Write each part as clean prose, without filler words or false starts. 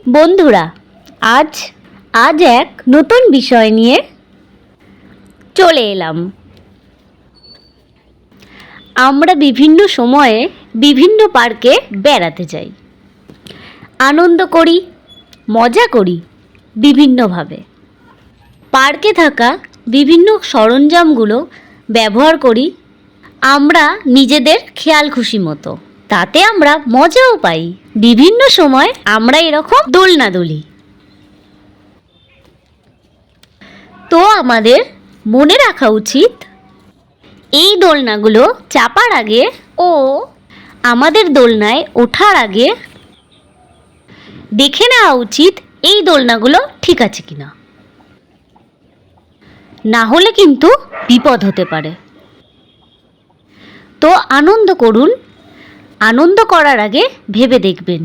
বন্ধুরা, আজ আজ এক নতুন বিষয় নিয়ে চলে এলাম। আমরা বিভিন্ন সময়ে বিভিন্ন পার্কে বেড়াতে যাই, আনন্দ করি, মজা করি বিভিন্নভাবে। পার্কে থাকা বিভিন্ন সরঞ্জামগুলো ব্যবহার করি আমরা নিজেদের খেয়াল খুশি মতো। তাতে আমরা মজাও পাই। বিভিন্ন সময় আমরা এরকম দোলনা দুলি। তো আমাদের মনে রাখা উচিত এই দোলনাগুলো চাপার আগে ও আমাদের দোলনায় ওঠার আগে দেখে নেওয়া উচিত এই দোলনাগুলো ঠিক আছে কিনা। না হলে কিন্তু বিপদ হতে পারে। তো আনন্দ করুন, আনন্দ করার আগে ভেবে দেখবেন।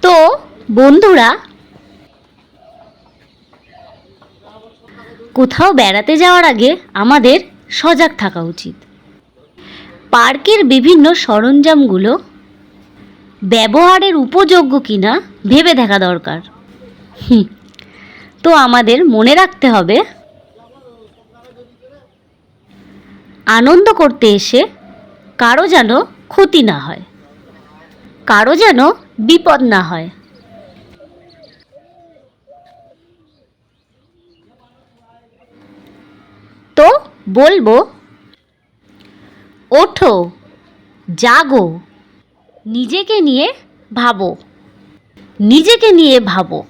তো বন্ধুরা, কোথাও বেড়াতে যাওয়ার আগে আমাদের সজাগ থাকা উচিত। পার্কের বিভিন্ন সরঞ্জামগুলো ব্যবহারের উপযোগ্য কিনা ভেবে দেখা দরকার। তো আমাদের মনে রাখতে হবে আনন্দ করতে এসে কারো যেন ক্ষতি না হয়, কারো যেন বিপদ না হয়। তো বলবো, ওঠো, জাগো, নিজেকে নিয়ে ভাবো, নিজেকে নিয়ে ভাবো।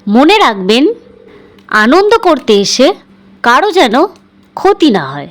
মনে রাখবেন, আনন্দ করতে এসে কারো যেন ক্ষতি না হয়।